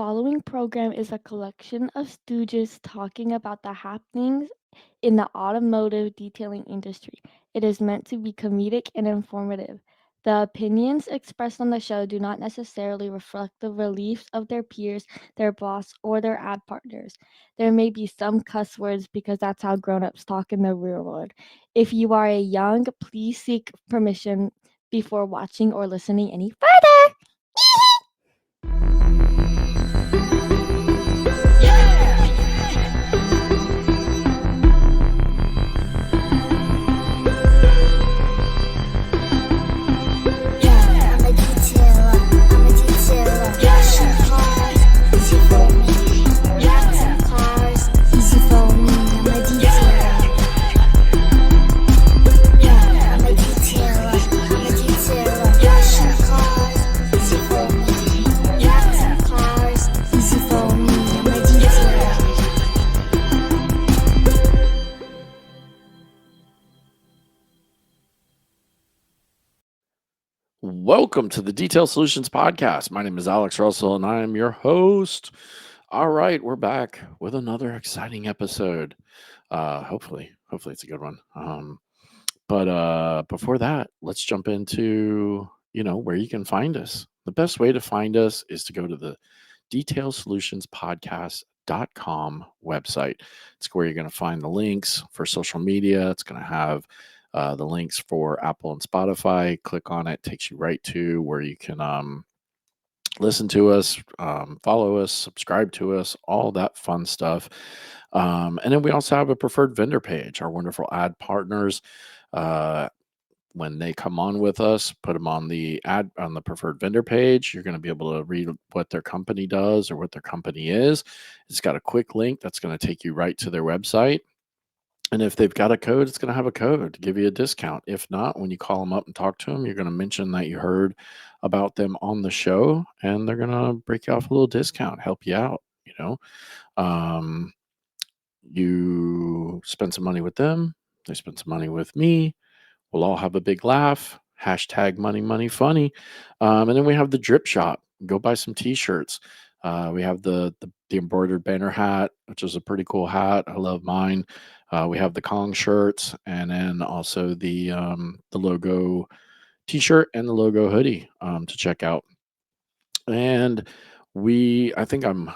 following program is a collection of stooges talking about the happenings in the automotive detailing industry. It is meant to be comedic and informative. The opinions expressed on the show do not necessarily reflect the beliefs of their peers, their boss, or their ad partners. There may be some cuss words because that's how grown-ups talk in the real world. If you are a young, please seek permission before watching or listening any further. Welcome to the Detail Solutions Podcast. My name is Alex Russell and I am your host. All right, we're back with another exciting episode. Hopefully it's a good one. But before that, let's jump into, where you can find us. The best way to find us is to go to the detailsolutionspodcast.com website. It's where you're going to find the links for social media. It's going to have the links for Apple and Spotify. Click on it, takes you right to where you can listen to us, follow us, subscribe to us, all that fun stuff. And then we also have a preferred vendor page. Our wonderful ad partners, when they come on with us, put them on the preferred vendor page. You're going to be able to read what their company does or what their company is. It's got a quick link that's going to take you right to their website. And if they've got a code, it's going to have a code to give you a discount. If not, when you call them up and talk to them, you're going to mention that you heard about them on the show, and they're going to break you off a little discount, help you out. Um, you spend some money with them, they spend some money with me. We'll all have a big laugh. Hashtag money, money, funny. And then we have the drip shop. Go buy some t-shirts. We have the embroidered banner hat, which is a pretty cool hat. I love mine. We have the Kong shirts, and then also the logo t-shirt and the logo hoodie to check out. And I think I'm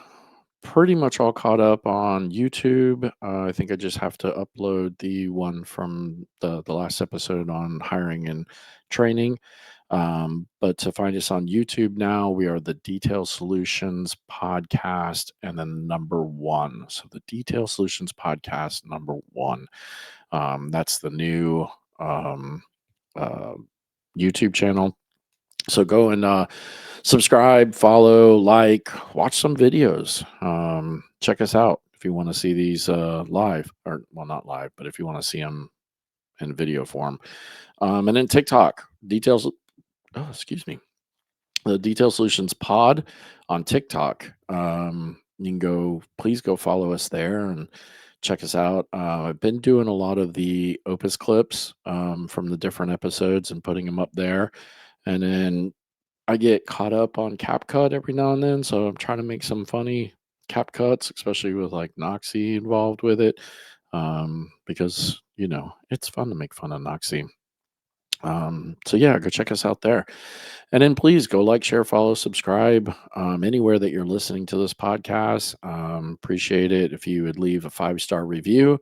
pretty much all caught up on YouTube. I think I just have to upload the one from the last episode on hiring and training. But to find us on YouTube now, we are the Detail Solutions Podcast and then number one. So the Detail Solutions Podcast number one. That's the new uh, YouTube channel. So go and subscribe, follow, like, watch some videos. Check us out if you want to see these live, or well, not live, but if you want to see them in video form. And then TikTok details. Oh, excuse me. The Detail Solutions Pod on TikTok. You can please go follow us there and check us out. I've been doing a lot of the Opus clips from the different episodes and putting them up there. And then I get caught up on CapCut every now and then, so I'm trying to make some funny CapCuts, especially with like Noxie involved with it, because it's fun to make fun of Noxie. So yeah, go check us out there, and then please go like, share, follow, subscribe anywhere that you're listening to this podcast. Appreciate it if you would leave a 5-star review.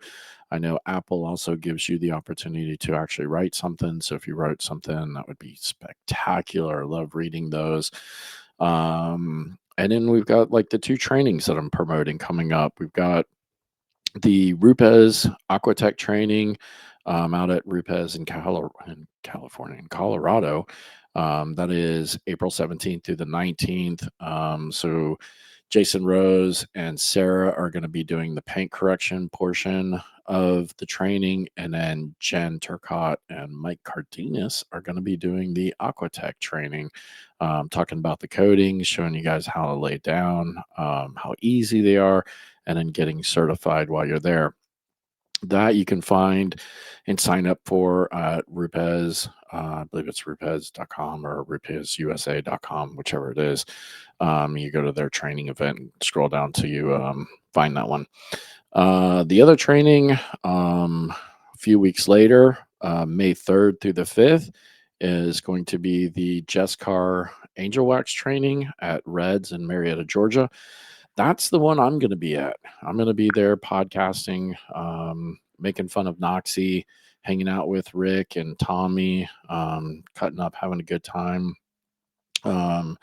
I know Apple also gives you the opportunity to actually write something. So if you wrote something, that would be spectacular. I love reading those. And then we've got like the 2 trainings that I'm promoting coming up. We've got the Rupes Aquatech training out at Rupes in California, in Colorado. That is April 17th through the 19th. So Jason Rose and Sarah are going to be doing the paint correction portion of the training, and then Jen Turcott and Mike Cardenas are going to be doing the Aquatech training, talking about the coatings, showing you guys how to lay down, how easy they are, and then getting certified while you're there. That you can find and sign up for at Rupes. I believe it's rupes.com or rupesusa.com, whichever it is. You go to their training event and scroll down till you find that one. The other training, a few weeks later, May 3rd through the 5th, is going to be the Jess Carr Angel Wax training at Reds in Marietta, Georgia. That's the one I'm going to be at. I'm going to be there podcasting, making fun of Noxie, hanging out with Rick and Tommy, cutting up, having a good time. Um,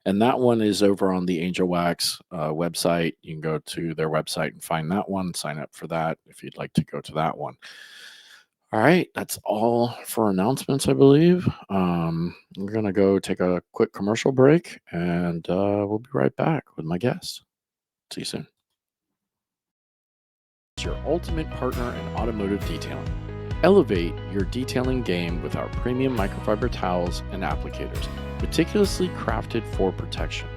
and that one is over on the Angel Wax website. You can go to their website and find that one, sign up for that if you'd like to go to that one. All right, that's all for announcements, I believe. We're going to go take a quick commercial break and we'll be right back with my guest. See you soon. Your ultimate partner in automotive detailing. Elevate your detailing game with our premium microfiber towels and applicators, meticulously crafted for protection.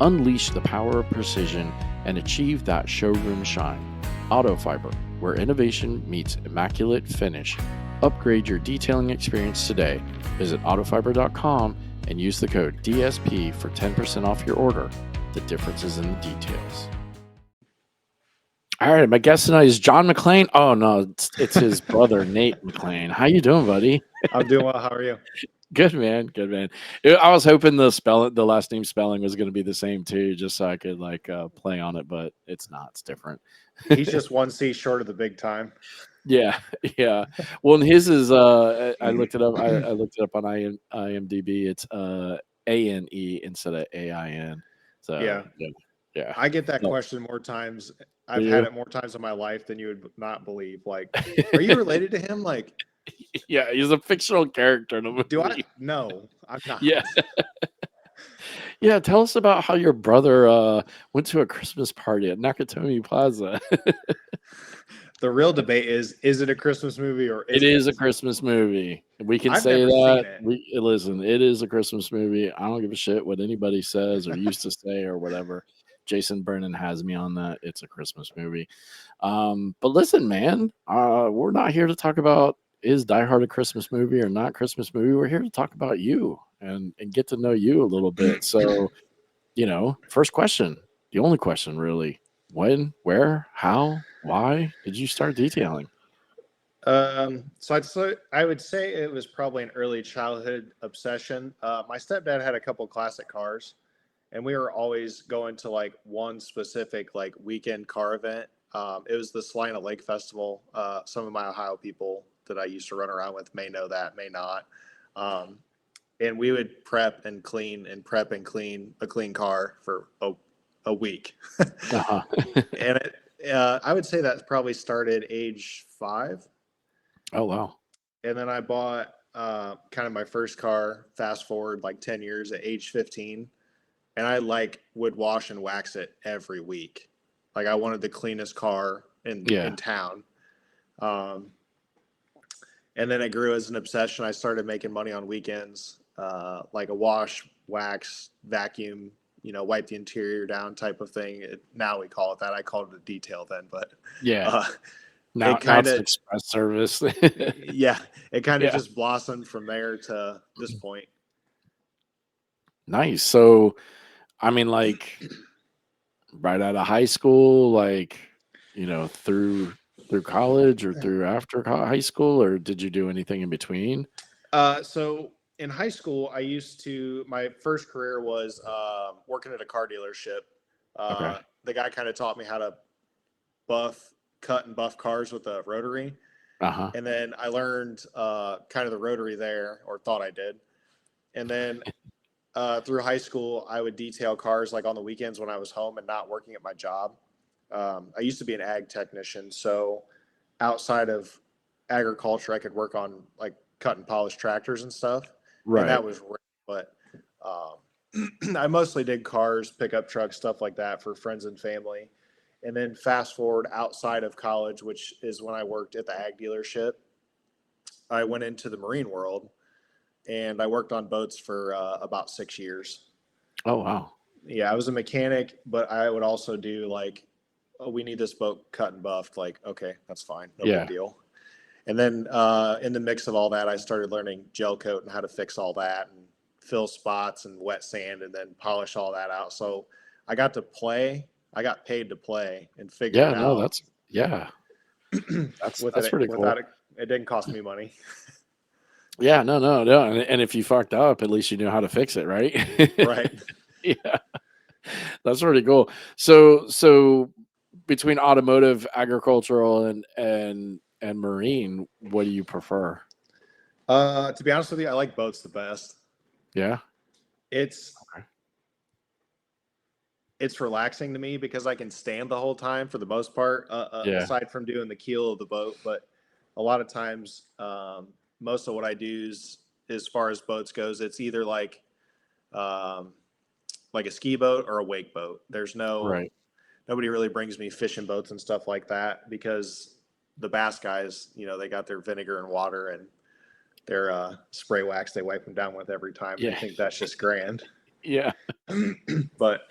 Unleash the power of precision and achieve that showroom shine. Autofiber, where innovation meets immaculate finish. Upgrade your detailing experience today. Visit autofiber.com and use the code DSP for 10% off your order. The difference is in the details. All right, my guest tonight is John Mcclain. Oh no, it's his brother Nate Mcclain. How you doing, buddy? I'm doing well. How are you? Good man, good man. I was hoping the last name spelling was going to be the same too, just so I could play on it, but it's not. It's different. He's just one C short of the big time. Yeah, yeah. Well, and his is I looked it up. I looked it up on IMDb. It's ANE instead of AIN. So Yeah. yeah. I get that No, question more times. do I've had you? it more times in my life than you would not believe. Like, are you related to him? Like, Yeah, he's a fictional character in a do I? movie. No, I'm Yeah. not. Yeah, tell us about how your brother went to a Christmas party at Nakatomi Plaza. The real debate is it a Christmas movie or It isn't is a it? Christmas movie. We can I've say never that. seen it. Listen, it is a Christmas movie. I don't give a shit what anybody says or used to say or whatever. Jason Brennan has me on that. It's a Christmas movie. But listen, man, we're not here to talk about is Die Hard a Christmas movie or not Christmas movie. We're here to talk about you and get to know you a little bit. So first question, the only question really: when, where, how, why did you start detailing? So I would say it was probably an early childhood obsession. My stepdad had a couple classic cars, and we were always going to like one specific like weekend car event. It was the Salina Lake Festival. Some of my Ohio people that I used to run around with may know that, may not. Um, and we would prep and clean and prep and clean a clean car for a week. Uh-huh. And I would say that probably started age 5. Oh wow. And then I bought kind of my first car, fast forward like 10 years at age 15. And I like would wash and wax it every week. Like I wanted the cleanest car Yeah. in town. Um, and then it grew as an obsession. I started making money on weekends, like a wash, wax, vacuum, wipe the interior down type of thing. Now we call it that. I called it a detail then, but Yeah. uh, Now it now kind it's an of, express service. yeah, it kind of Yeah. just blossomed from there to this point. Nice. So I mean right out of high school, through college or through after high school, or did you do anything in between? So in high school, my first career was working at a car dealership. Okay. The guy kind of taught me how to cut and buff cars with a rotary. Uh-huh. And then I learned kind of the rotary there, or thought I did. And then through high school, I would detail cars like on the weekends when I was home and not working at my job. I used to be an ag technician. So outside of agriculture, I could work on like cut and polish tractors and stuff. And that Right. was rare, but I mostly did cars, pickup trucks, stuff like that for friends and family. And then fast forward outside of college, which is when I worked at the ag dealership, I went into the marine world and I worked on boats for about 6 years. Oh wow. Yeah, I was a mechanic, but I would also do like oh, we need this boat cut and buffed. Like, okay, that's fine, no big Yeah. deal. And then in the mix of all that, I started learning gel coat and how to fix all that and fill spots and wet sand and then polish all that out. So I got to play. I got paid to play and figure Yeah, it no, out that's yeah. That's pretty without cool. it. It didn't cost me money. Yeah, no, no, no. And if you fucked up, at least you knew how to fix it, right? Right. Yeah, that's pretty cool. So between automotive, agricultural, and marine, what do you prefer? To be honest with you, I like boats the best. Yeah. It's Okay. it's relaxing to me because I can stand the whole time for the most part, Yeah. aside from doing the keel of the boat. But a lot of times, most of what I do is, as far as boats goes, it's either um, like a ski boat or a wake boat. There's Right. nobody really brings me fishing boats and stuff like that because the bass guys, they got their vinegar and water and their spray wax they wipe them down with every time. They Yeah. think that's just grand. Yeah. But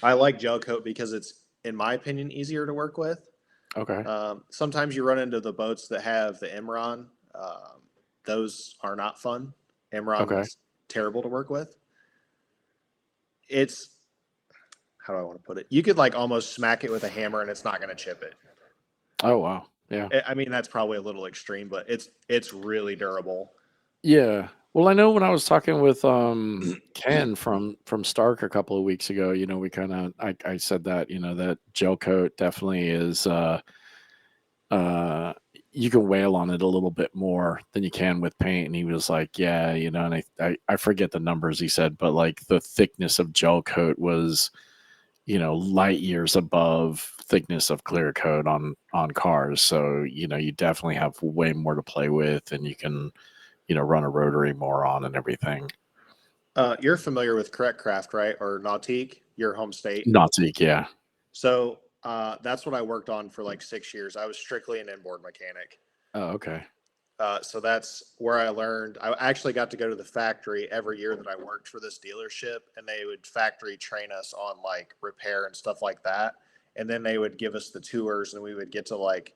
I like gel coat because it's, in my opinion, easier to work with. Okay. Sometimes you run into the boats that have the Imron. Those are not fun. Okay. Imron's terrible to work with. It's, how do I want to put it? You could like almost smack it with a hammer and it's not going to chip it. Oh wow. Yeah. I mean, that's probably a little extreme, but it's really durable. Yeah. Well, I know when I was talking with Ken from Stark a couple of weeks ago, we kind of I said that, that gel coat definitely is uh you can wail on it a little bit more than you can with paint. And he was like, yeah, and I forget the numbers he said, but like the thickness of gel coat was, light years above thickness of clear coat on cars. So, you definitely have way more to play with, and you can, run a rotary more on and everything. You're familiar with Correct Craft, right? Or Nautique, your home state. Nautique, yeah. So that's what I worked on for like 6 years. I was strictly an inboard mechanic. Oh, okay. So that's where I learned. I actually got to go to the factory every year that I worked for this dealership, and they would factory train us on like repair and stuff like that. And then they would give us the tours, and we would get to like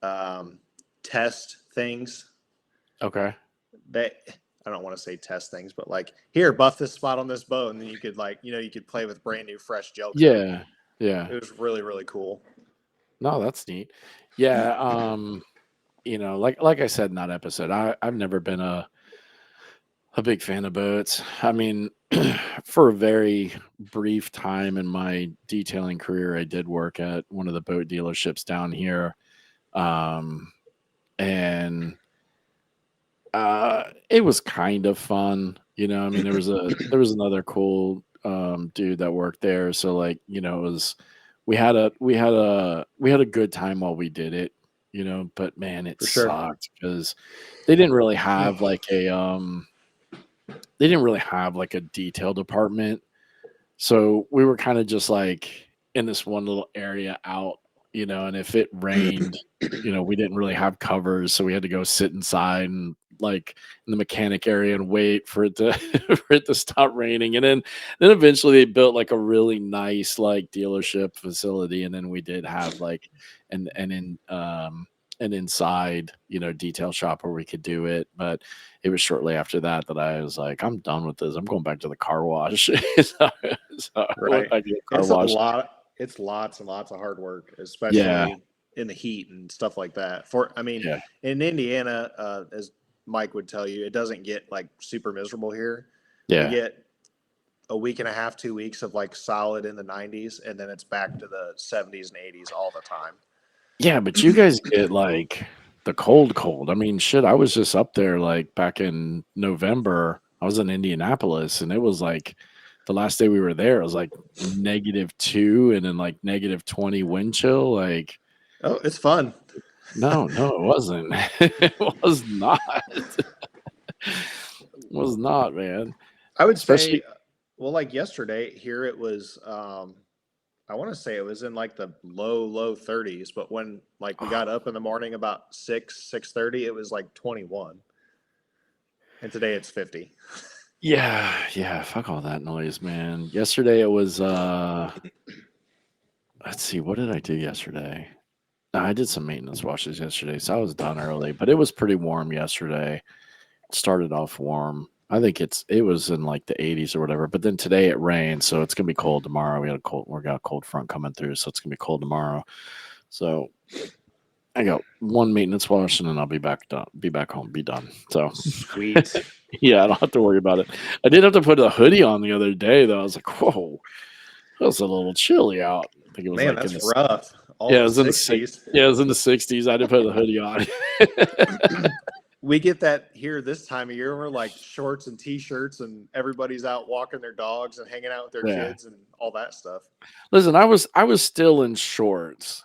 um, test things. Okay. They, I don't want to say test things, but like here, buff this spot on this boat, and then you could like you could play with brand new fresh gel coat. Yeah. Yeah. It was really really cool. No, that's neat. Yeah. Like I said in that episode, I've never been a big fan of boats. I mean, for a very brief time in my detailing career, I did work at one of the boat dealerships down here. Um, and it was kind of fun. I mean, there was another cool dude that worked there. So like, it was we had a good time while we did it, but man, it For sure. sucked because they didn't really have like they didn't really have like a detail department. So we were kind of just like in this one little area out, and if it rained, we didn't really have covers. So we had to go sit inside and like in the mechanic area and wait for it to for it to stop raining. And then eventually they built like a really nice like dealership facility. And then we did have like an inside, detail shop where we could do it. But it was shortly after that that I was like, I'm done with this. I'm going back to the car wash. So I went Right. back to the car It's a wash. lot. It's lots and lots of hard work, Yeah, especially in the heat and stuff like that. I mean, yeah, in Indiana, as Mike would tell you, it doesn't get like super miserable here. We yeah, get a week and a half, 2 weeks of like solid in the 90s, and then it's back to the 70s and 80s all the time. yeah. But you guys get like the cold, cold. I mean, shit. I was just up there like back in November. I was in Indianapolis, and it was like the last day we were there. It was like -2, and then like -20 wind chill. Like, Oh, it's fun. no, no, it wasn't. It was not. It was not, man. I would say, Especially, well, like yesterday here, it was, I want to say it was in like the low 30s, but when like we got up in the morning about 6:30, it was like 21, and today it's 50. yeah, yeah. Fuck all that noise, man. Yesterday it was let's see, what did I do yesterday? I did some maintenance washes yesterday, so I was done early, but it was pretty warm yesterday. It started off warm. I think it was in like the 80s or whatever, but then today it rained, so it's gonna be cold tomorrow. We got a cold front coming through, so it's gonna be cold tomorrow. So I got one maintenance wash and then I'll be back done, be back home, be done. So Sweet. yeah, I don't have to worry about it. I did have to put a hoodie on the other day though. I was like, whoa, it was a little chilly out. I think it was Man, like in that's the rough. All yeah, in it the was in the six 60s. yeah, it was in the 60s. I had to put a hoodie on. We get that here this time of year. We're like shorts and t-shirts, and everybody's out walking their dogs and hanging out with their Yeah. kids and all that stuff. Listen, I was still in shorts.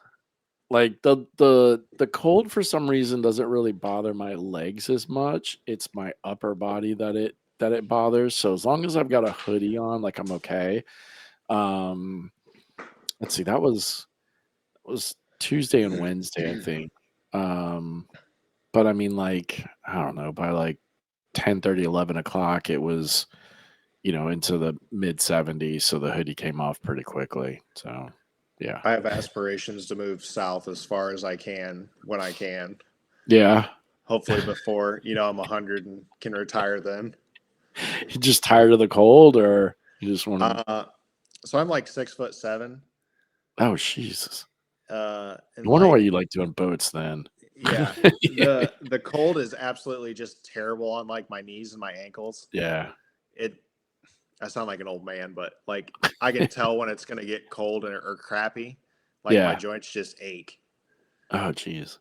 Like the cold for some reason doesn't really bother my legs as much. It's my upper body that it bothers. So as long as I've got a hoodie on, like I'm okay. Um let's see, that was Tuesday and Wednesday, I think. Um but I mean like, I don't know, by like 10:30, 11 o'clock, it was, into the mid 70s, so the hoodie came off pretty quickly. So yeah. I have aspirations to move south as far as I can when I can. Yeah. Hopefully before, I'm 100 and can retire then. You just tired of the cold, or you just want to? Uh, so I'm like 6'7". Oh, Jesus! And I wonder why like, you like doing boats then. yeah, Yeah. the cold is absolutely just terrible on like my knees and my ankles. Yeah. It I sound like an old man, but like I can tell when it's gonna get cold or crappy. Like my Yeah. joints just ache. Oh, jeez.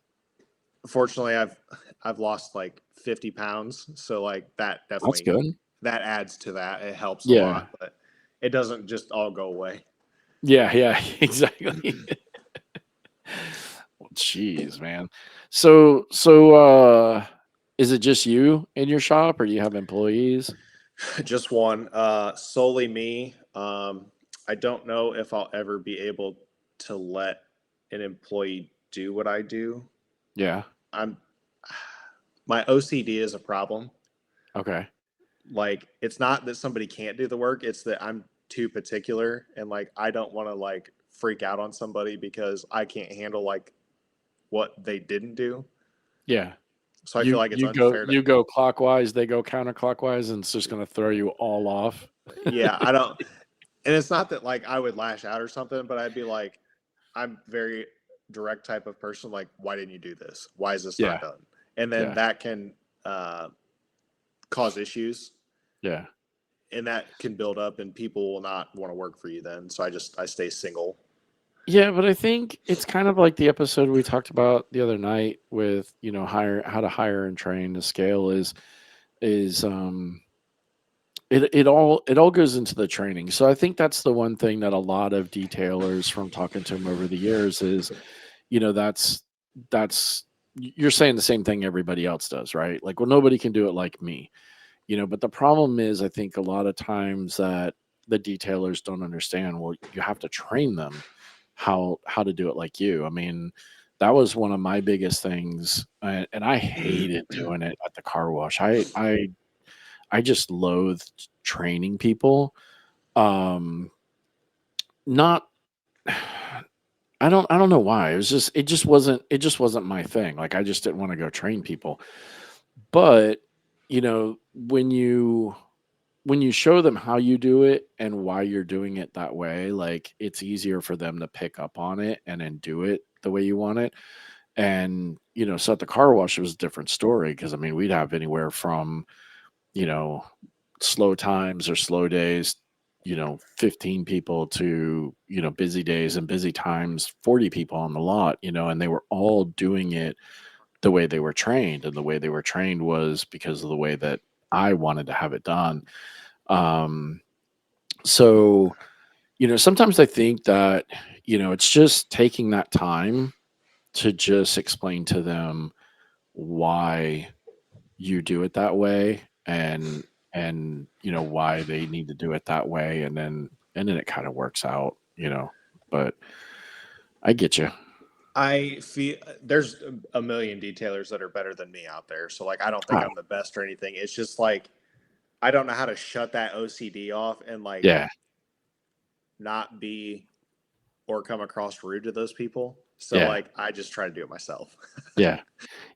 Fortunately, I've lost like 50 pounds, so like that That's definitely good. that adds to that. It helps a Yeah. lot, but it doesn't just all go away. Yeah. Yeah. Exactly. Well, jeez, man. So, is it just you in your shop, or do you have employees? Just one, solely me. I don't know if I'll ever be able to let an employee do what I do. Yeah. I'm My OCD is a problem. Okay. Like it's not that somebody can't do the work, it's that I'm too particular and like I don't want to like freak out on somebody because I can't handle like what they didn't do. Yeah. So I feel You like it's you go unfair to you go clockwise, they go counterclockwise, and it's just gonna throw you all off. yeah, I don't and it's not that like I would lash out or something, but I'd be like I'm very direct type of person like why didn't you do this? Why is this not Yeah. done? And then Yeah. that can uh cause issues Yeah. and that can build up and people will not want to work for you then. So I stay single. Yeah, but I think it's kind of like the episode we talked about the other night with, how to hire and train to scale is it all goes into the training. So I think that's the one thing that a lot of detailers from talking to them over the years is, that's you're saying the same thing everybody else does, right? Like, well, nobody can do it like me. But the problem is, I think a lot of times that the detailers don't understand, well, you have to train them how to do it like you. I mean, that was one of my biggest things, and I hated doing it at the car wash. I just loathed training people. um Not I don't know why. It just wasn't my thing. Like, I just didn't want to go train people. But when you show them how you do it and why you're doing it that way, like, it's easier for them to pick up on it and then do it the way you want it. And so at the car wash, it was a different story, because I mean, we'd have anywhere from you know slow times or slow days, 15 people, to busy days and busy times, 40 people on the lot, and they were all doing it the way they were trained. And the way they were trained was because of the way that I wanted to have it done. um so sometimes I think that it's just taking that time to just explain to them why you do it that way, and why they need to do it that way, and then it kind of works out. But I get you. I feel there's a million detailers that are better than me out there. So like I don't think Oh, I'm the best or anything. It's just like I don't know how to shut that OCD off and like yeah. not be or come across rude to those people. So Yeah. like I just try to do it myself. Yeah.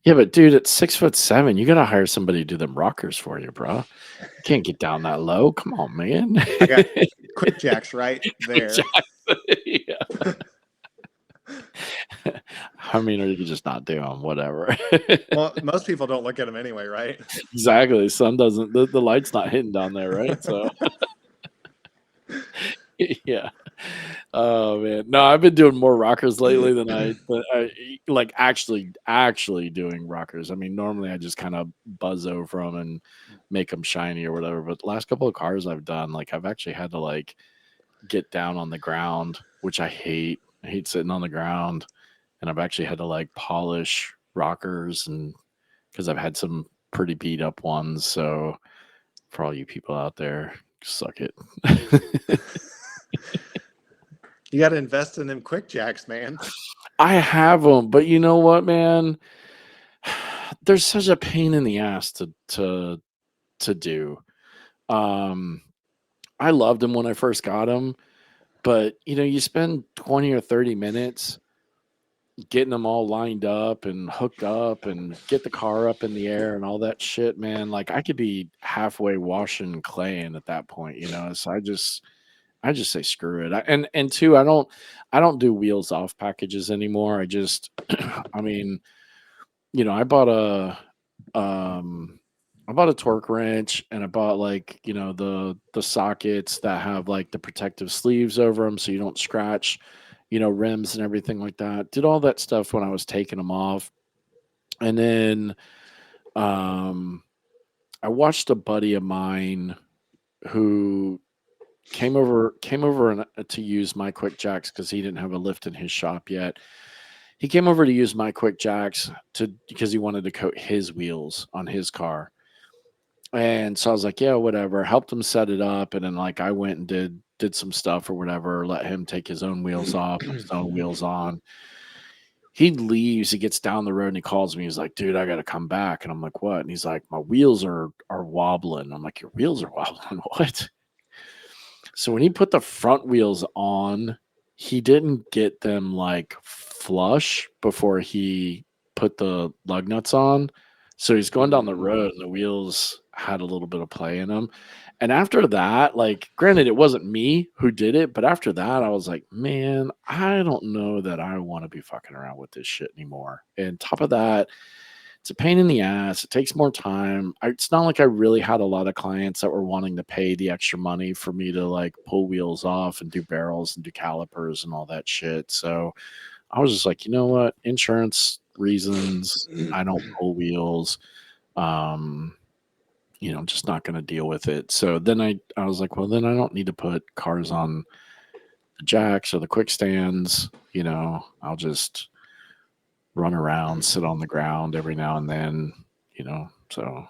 Yeah, but dude, at 6'7", you gotta hire somebody to do them rockers for you, bro. You can't get down that low. Come on, man. I got quick jacks right there. Yeah. I mean, or you could just not do them, whatever. Well, most people don't look at them anyway, right? Exactly. Sun doesn't, the light's not hitting down there, right? So, yeah. Oh man, no, I've been doing more rockers lately than I like actually doing rockers. I mean, normally I just kind of buzz over them and make them shiny or whatever. But the last couple of cars I've done, like I've actually had to like get down on the ground, which I hate. I hate sitting on the ground, and I've actually had to like polish rockers, and because I've had some pretty beat up ones. So for all you people out there, suck it. You got to invest in them quick jacks, man. I have them, but you know what, man? There's such a pain in the ass to do. Um, I loved them when I first got them, but you spend 20 or 30 minutes getting them all lined up and hooked up and get the car up in the air and all that shit, man. Like I could be halfway washing clay at that point, So I just say screw it. And two, I don't do wheels off packages anymore. I just I mean, I bought um a torque wrench, and I bought like, the sockets that have like the protective sleeves over them so you don't scratch, rims and everything like that. Did all that stuff when I was taking them off. And then um I watched a buddy of mine who came over to use my quick jacks because he didn't have a lift in his shop yet. He came over to use my quick jacks because he wanted to coat his wheels on his car. And so I was like, yeah, whatever. Helped him set it up, and then like I went and did some stuff or whatever. Let him take his own wheels off, put his own wheels on. He leaves. He gets down the road and he calls me. He's like, dude, I got to come back. And I'm like, what? And he's like, my wheels are wobbling. I'm like, your wheels are wobbling? What? So when he put the front wheels on, he didn't get them like flush before he put the lug nuts on. So he's going down the road and the wheels had a little bit of play in them. And after that, like, granted, it wasn't me who did it, but after that, I was like, man, I don't know that I want to be fucking around with this shit anymore. And top of that, it's a pain in the ass. It takes more time. It's not like I really had a lot of clients that were wanting to pay the extra money for me to like pull wheels off and do barrels and do calipers and all that shit. So I was just like, you know what? Insurance reasons, I don't pull wheels. I'm just not going to deal with it. So then I was like, well, then I don't need to put cars on the jacks or the quick stands. I'll just run around, sit on the ground every now and then, so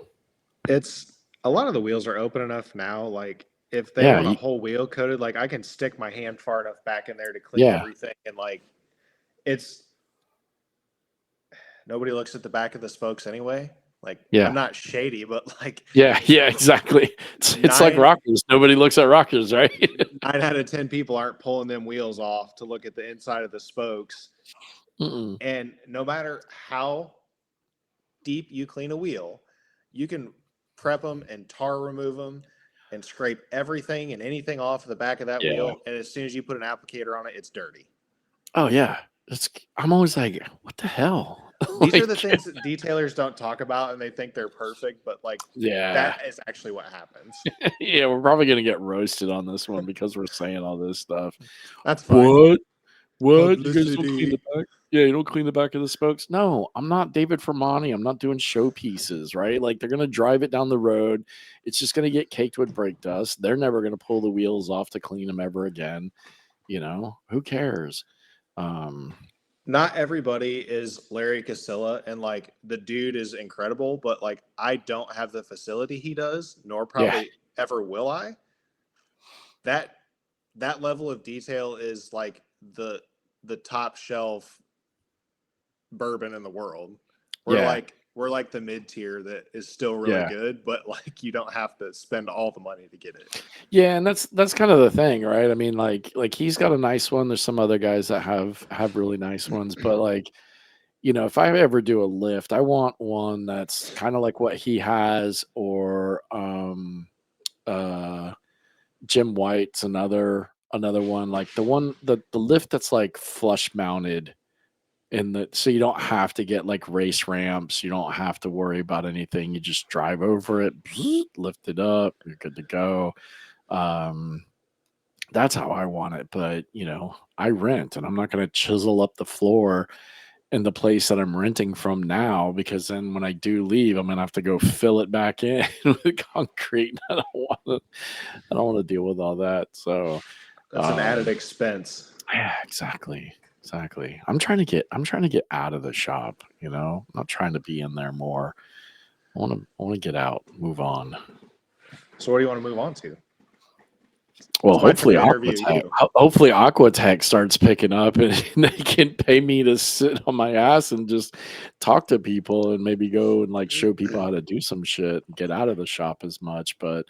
It's a lot of the wheels are open enough now. Like if they yeah, want a whole wheel coated, like I can stick my hand far enough back in there to clean yeah, everything. And like it's nobody looks at the back of the spokes anyway. Like I'm yeah, not shady, but like yeah, exactly. It's like nine rockers. Nobody looks at rockers, right? 9 out of 10 people aren't pulling them wheels off to look at the inside of the spokes. Mm-mm. And no matter how deep you clean a wheel, you can prep them and tar remove them and scrape everything and anything off the back of that Yeah. wheel. And as soon as you put an applicator on it, it's dirty. Oh yeah. I'm always like, what the hell? These are the Like, things that detailers don't talk about and they think they're perfect, but like yeah. that is actually what happens. Yeah, we're probably gonna get roasted on this one because we're saying all this stuff. That's fine. What? What? You guys don't clean Publicity. the back? Yeah, you don't clean the back of the spokes? No, I'm not David Fermani. I'm not doing show pieces, right? Like they're gonna drive it down the road. It's just gonna get caked with brake dust. They're never gonna pull the wheels off to clean them ever again. Who cares? Um, Not everybody is Larry Casilla, and like the dude is incredible, but like I don't have the facility he does, nor yeah, probably ever will I. That that level of detail is like the top shelf bourbon in the world. Where yeah, like we're like the mid tier that is still really Yeah. good, but like you don't have to spend all the money to get it. Yeah, and that's kind of the thing, right? I mean, like he's got a nice one. There's some other guys that have really nice ones, but like, if I ever do a lift, I want one that's kind of like what he has, or uh Jim White's another one, like the lift that's like flush mounted, so you don't have to get like race ramps, you don't have to worry about anything. You just drive over it, lift it up, you're good to go. Um that's how I want it, but I rent, and I'm not going to chisel up the floor in the place that I'm renting from now, because then when I do leave, I'm gonna have to go fill it back in with concrete. I don't want to deal with all that. So, That's an added um, expense. yeah, exactly. I'm trying to get out of the shop. I'm not trying to be in there more. I want to get out, move on. So what do you want to move on to? Well, It's my turn hopefully to interview Aquatech. you. Hopefully Aquatech starts picking up, and they can pay me to sit on my ass and just talk to people, and maybe go and like show people how to do some shit and get out of the shop as much. But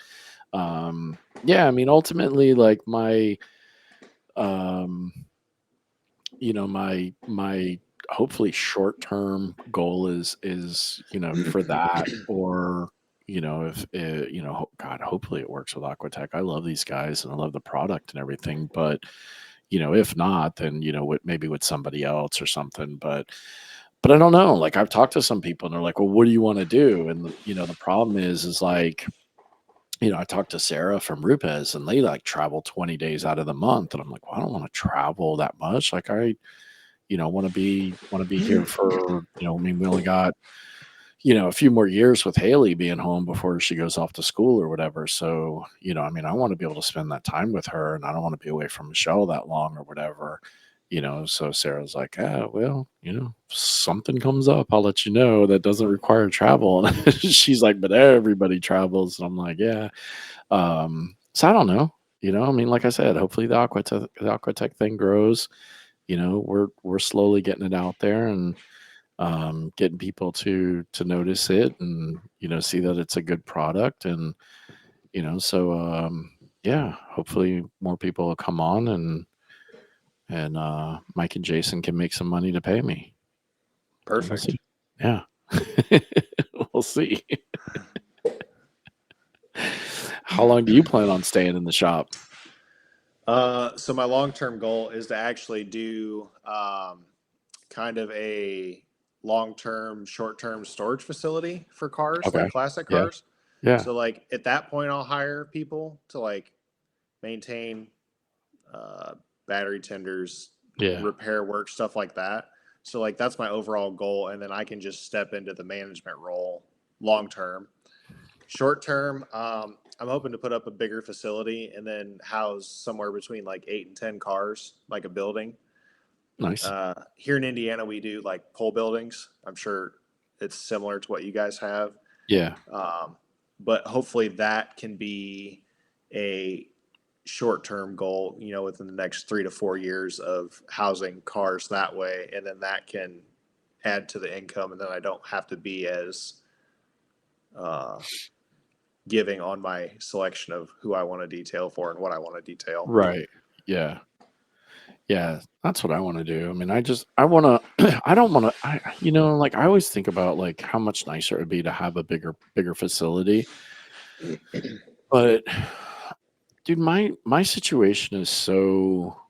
yeah, I mean, ultimately, like um, my hopefully short term goal is for that, or if God, hopefully it works with Aquatech. I love these guys and I love the product and everything, but if not, then maybe with somebody else or something. But I don't know. Like, I've talked to some people and they're like, well, what do you want to do? And the problem is like, I talked to Sarah from Rupes, and they like travel 20 days out of the month, and I'm like, well, I don't want to travel that much. Like, I want to be here for, I mean, we only got a few more years with Haley being home before she goes off to school or whatever. So, I mean, I want to be able to spend that time with her, and I don't want to be away from Michelle that long or whatever. So Sarah's like, well, if something comes up, I'll let you know that doesn't require travel. And she's like, but everybody travels. And I'm like, yeah. So I don't know. I mean, like I said, hopefully the Aquatech thing grows. We're slowly getting it out there, and getting people to notice it, and see that it's a good product. And so yeah, hopefully more people will come on, and Mike and Jason can make some money to pay me. And we'll Perfect. see. Yeah. We'll see. How long do you plan on staying in the shop? So my long-term goal is to actually do kind of a long-term, short-term storage facility for cars, like Okay. classic Yeah. cars. Yeah. So like at that point, I'll hire people to like maintain uh, battery tenders, Yeah. repair work, stuff like that. So like that's my overall goal, and then I can just step into the management role long term. Short term, I'm hoping to put up a bigger facility and then house somewhere between like 8 and 10 cars, like a building. Nice. Here in Indiana, we do like pole buildings. I'm sure it's similar to what you guys have. Yeah. Um, but hopefully that can be a short term goal, within the next 3 to 4 years of housing cars that way. And then that can add to the income. And then I don't have to be as uh, giving on my selection of who I want to detail for and what I want to detail. Right. Yeah. Yeah, that's what I want to do. I mean, I want to, I don't want to, like, I always think about like how much nicer it would be to have a bigger facility. But dude, my situation is so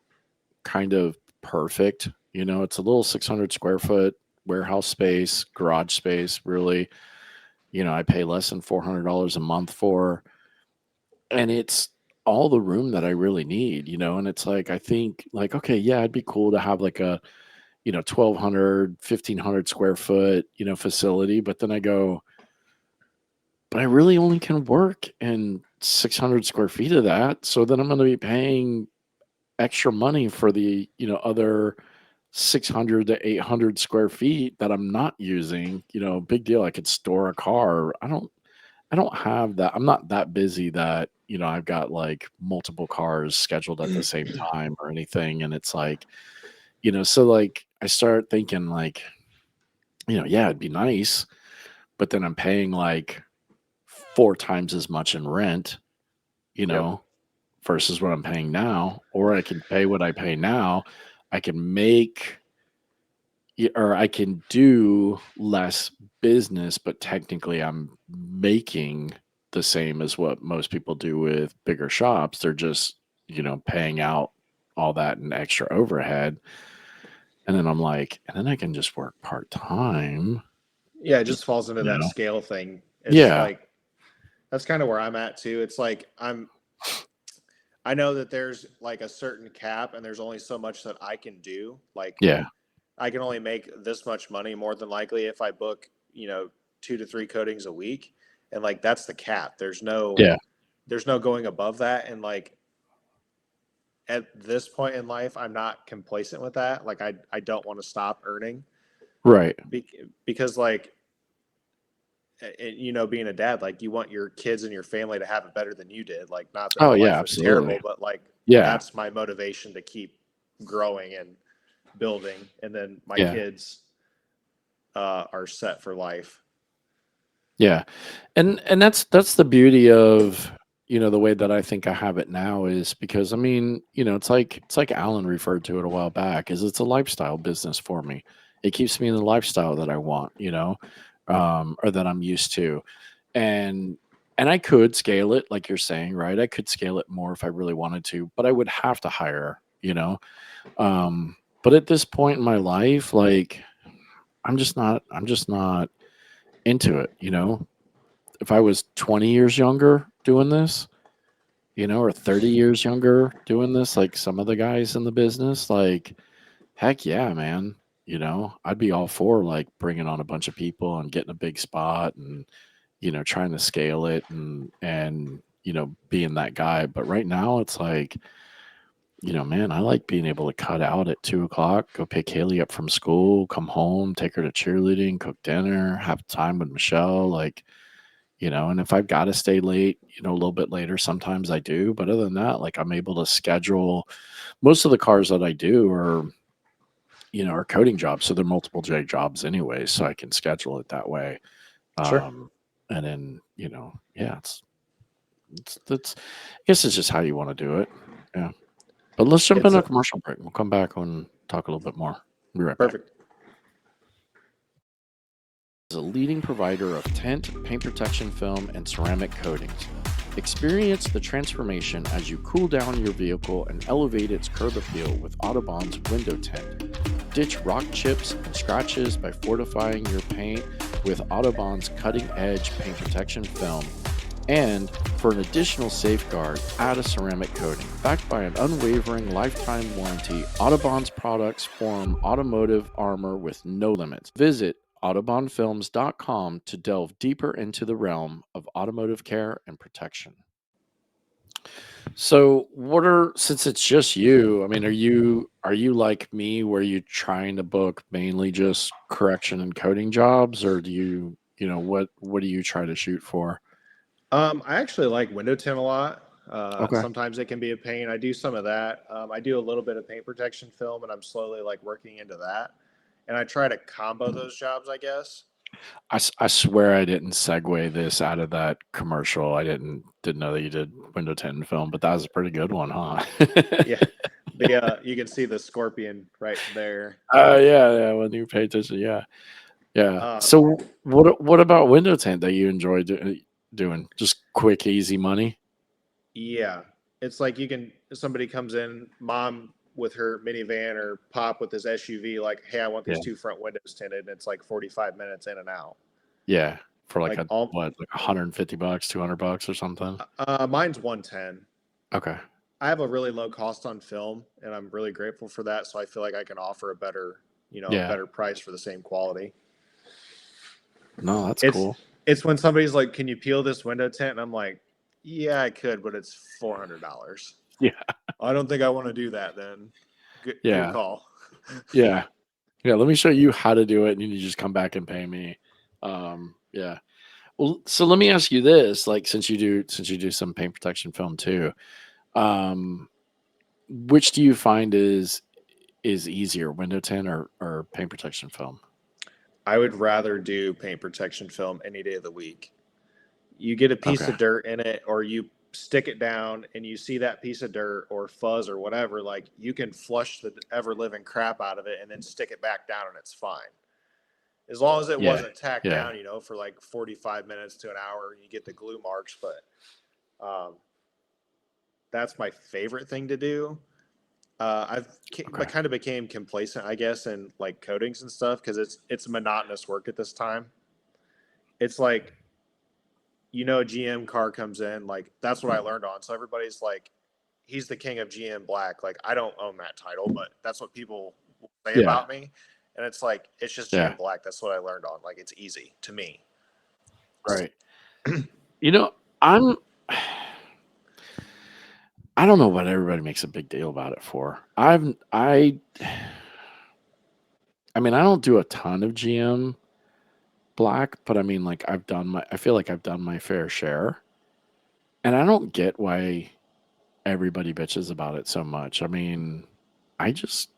kind of perfect. It's a little 600 square foot warehouse space, garage space, really. I pay less than $400 a month for, and it's all the room that I really need, and it's like, I think like, okay, yeah, it'd be cool to have like a 1,200, 1,500 square foot, facility. But then I go, but I really only can work in 600 square feet of that. So then I'm going to be paying extra money for the, other 600 to 800 square feet that I'm not using. Big deal. I could store a car. I don't have that. I'm not that busy that, I've got like multiple cars scheduled at the same time or anything. And it's like, so like I start thinking like, yeah, it'd be nice. but then I'm paying like 4 times as much in rent, you Yep. know, versus what I'm paying now. Or I can pay what I pay now. I can make or I can do less business, but technically I'm making the same as what most people do with bigger shops. They're just, paying out all that in extra overhead. And then I'm like, and then I can just work part time. Yeah, it just falls into You that know? scale thing. It's Yeah. like that's kind of where I'm at too. It's like I know that there's like a certain cap and there's only so much that I can do. Like Yeah. I can only make this much money more than likely if I book, 2 to 3 coatings a week. And like that's the cap. Yeah. There's no going above that. And like at this point in life, I'm not complacent with that. Like I don't want to stop earning Right. because like being a dad, like you want your kids and your family to have it better than you did. Like not that Oh my yeah, life was terrible, absolutely. but like Yeah. that's my motivation to keep growing and building. And then my Yeah. kids are set for life. Yeah. And that's the beauty of, the way that I think I have it now is because I mean, it's like Alan referred to it a while back, is it's a lifestyle business for me. It keeps me in the lifestyle that I want, or that I'm used to. And I could scale it like you're saying, right? I could scale it more if I really wanted to, but I would have to hire. But at this point in my life, like I'm just not into it. If I was 20 years younger doing this, or 30 years younger doing this, like some of the guys in the business, like, heck yeah, man. I'd be all for like bringing on a bunch of people and getting a big spot and, trying to scale it and, being that guy. But right now it's like, man, I like being able to cut out at 2 o'clock, go pick Haley up from school, come home, take her to cheerleading, cook dinner, have time with Michelle. Like, and if I've got to stay late, a little bit later, sometimes I do. But other than that, like I'm able to schedule most of the cars that I do are coding jobs. So they're multiple J jobs anyway. So I can schedule it that way. Sure. And then, yeah, that's, I guess it's just how you want to do it. Yeah. But let's jump It's into a commercial break. We'll come back and talk a little bit more. Be right back. perfect. Is a leading provider of tint, paint protection film, and ceramic coatings. Experience the transformation as you cool down your vehicle and elevate its curb appeal with Autobahn's window tint. Ditch rock chips and scratches by fortifying your paint with Autobahn's cutting-edge paint protection film. And for an additional safeguard, add a ceramic coating. Backed by an unwavering lifetime warranty, Autobahn's products form automotive armor with no limits. Visit AutobahnFilms.com to delve deeper into the realm of automotive care and protection. So, since it's just you, I mean, are you like me where you trying to book mainly just correction and coding jobs, or do what do you try to shoot for? I actually like window tint a lot. Okay. Sometimes it can be a pain. I do some of that. I do a little bit of paint protection film, and I'm slowly like working into that. And I try to combo those jobs, I guess. I swear I didn't segue this out of that commercial. I didn't know that you did window tint and film, but that was a pretty good one, huh? Yeah, the you can see the scorpion right there. Yeah, yeah. When you pay attention, yeah, yeah. Um, So what about window tint that you enjoy doing? Just quick, easy money. yeah, it's like somebody comes in, mom with her minivan or pop with his SUV, like, hey, I want Yeah, these 2 front windows tinted, and it's like 45 minutes in and out. yeah. For like Like all, like $150, $200 or something. mine's 110. Okay. I have a really low cost on film, and I'm really grateful for that. So I feel like I can offer a Yeah. better price for the same quality. No, that's It's cool. it's when somebody's like, "Can you peel this window tint?" And I'm like, "Yeah, I could, but it's $400." Yeah. I don't think I want to do that. Then, good Yeah. call. Yeah. Yeah. Let me show you how to do it, and you just come back and pay me. Yeah. Well, so let me ask you this: like, since you do some paint protection film too, um, which do you find is easier, window tint or paint protection film? I would rather do paint protection film any day of the week. You get a piece Okay. of dirt in it, or you stick it down and you see that piece of dirt or fuzz or whatever, like you can flush the ever living crap out of it and then stick it back down and it's fine. As long as it Yeah. wasn't tacked Yeah. down, for like 45 minutes to an hour, and you get the glue marks. But um, that's my favorite thing to do. I Okay. kind of became complacent, I guess, in like coatings and stuff because it's monotonous work at this time. It's like a GM car comes in, like that's what I learned on. So everybody's like, he's the king of GM black. Like I don't own that title, but that's what people will say Yeah. about me. And it's like it's just Yeah. GM black. That's what I learned on. Like it's easy to me. Right. You know, I'm. I don't know what everybody makes a big deal about it for. I mean, I don't do a ton of GM black, but I mean, like I feel like I've done my fair share, and I don't get why everybody bitches about it so much. I mean, I just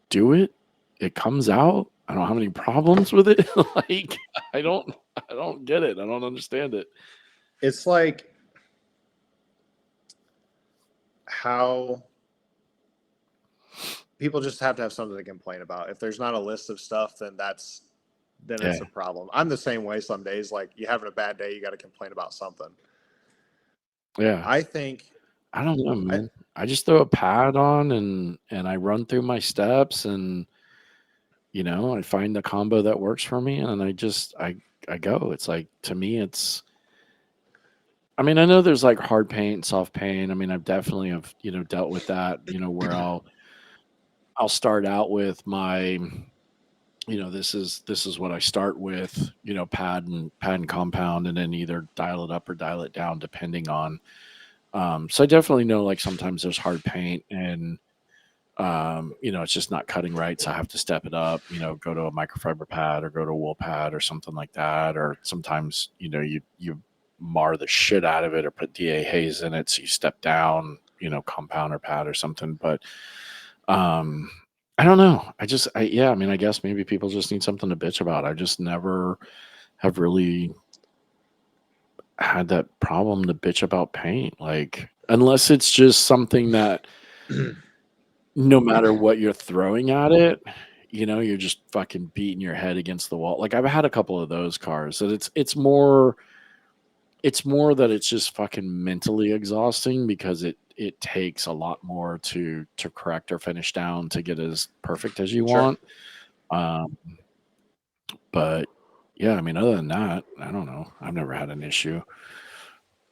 do it. It comes out. I don't have any problems with it. Like I don't, I don't get it. I don't understand it. It's like how people just have to have something to complain about. If there's not a list of stuff, then it's Yeah. a problem. I'm the same way some days. Like you having a bad day, you got to complain about something. Yeah. I think I don't know, I man. I just throw a pad on and I run through my steps and I find the combo that works for me and I go. It's like to me I mean, I know there's like hard paint, soft paint. I mean, I've definitely have, dealt with that, where I'll start out with my this is what I start with, pad and compound and then either dial it up or dial it down depending on so I definitely know like sometimes there's hard paint and it's just not cutting right. So I have to step it up, go to a microfiber pad or go to a wool pad or something like that. Or sometimes, you mar the shit out of it or put DA haze in it. So you step down, compounder pad or something. But um, I don't know. Yeah, I mean, I guess maybe people just need something to bitch about. I just never have really had that problem to bitch about paint. Like, unless it's just something that no matter what you're throwing at it, you're just fucking beating your head against the wall. Like I've had a couple of those cars that it's more that it's just fucking mentally exhausting because it takes a lot more to correct or finish down to get as perfect as you Sure. want. Um, but yeah, I mean, other than that, I don't know. I've never had an issue.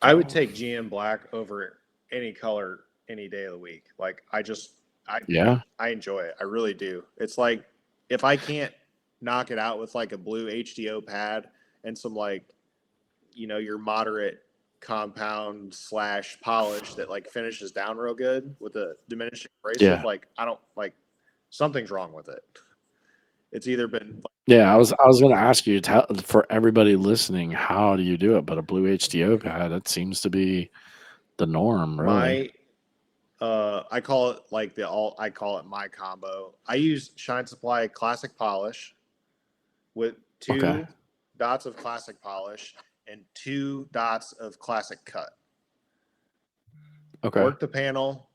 I would So take GM black over any color any day of the week. Like I yeah, I enjoy it. I really do. It's like if I can't knock it out with like a blue HDO pad and some like your moderate compound slash polish that like finishes down real good with a diminishing abrasive, yeah, like I don't like something's wrong with it. It's either been yeah. I was gonna ask you for everybody listening, how do you do it? But a blue HDO pad, that seems to be the norm, really. my I call it like I call it my combo. I use Shine Supply Classic Polish with Okay, 2 dots of Classic Polish and 2 dots of Classic Cut. okay, Work the panel,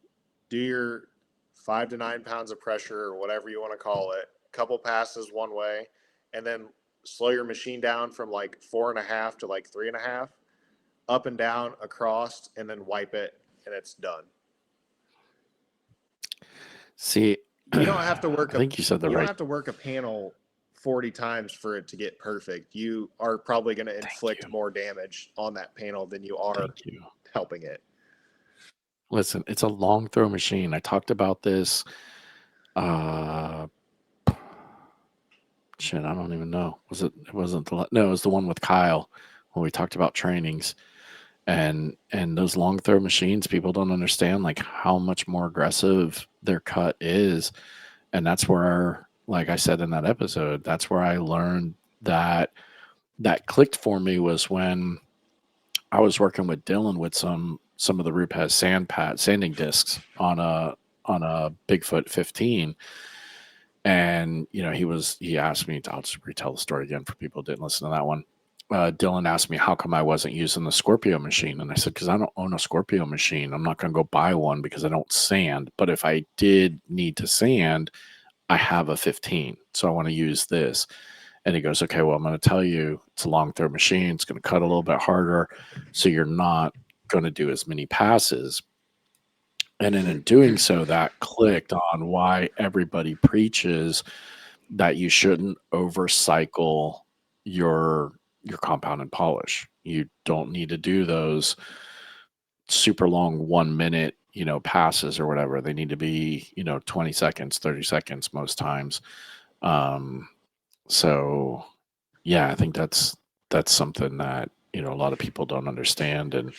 do your 5 to 9 pounds of pressure or whatever you want to call it, couple passes one way, and then slow your machine down from like 4.5 to like 3.5, up and down, across, and then wipe it, and it's done. see, You don't have to I think you said the you don't right. have to work a panel 40 times for it to get perfect. You are probably going to Thank inflict you, more damage on that panel than you are thank you. helping it. Listen, it's a long throw machine. I talked about this. Uh, shit, I don't even know. Was it? It wasn't the. No, it was the one with Kyle when we talked about trainings and those long throw machines. People don't understand like how much more aggressive their cut is, and that's where, like I said in that episode, that's where I learned that clicked for me was when I was working with Dylan with some of the Rupes sanding discs on a Bigfoot 15, And he asked me. I'll just retell the story again for people who didn't listen to that one. Dylan asked me how come I wasn't using the Scorpio machine, and I said because I don't own a Scorpio machine. I'm not going to go buy one because I don't sand. But if I did need to sand, I have a 15, so I want to use this. And he goes, okay, well, I'm going to tell you it's a long throw machine. It's going to cut a little bit harder, so you're not going to do as many passes. And then in doing so, that clicked on why everybody preaches that you shouldn't overcycle your compound and polish. You don't need to do those super long 1 minute, passes or whatever. They need to be, 20 seconds, 30 seconds most times. Um, so yeah, I think that's something that, a lot of people don't understand. And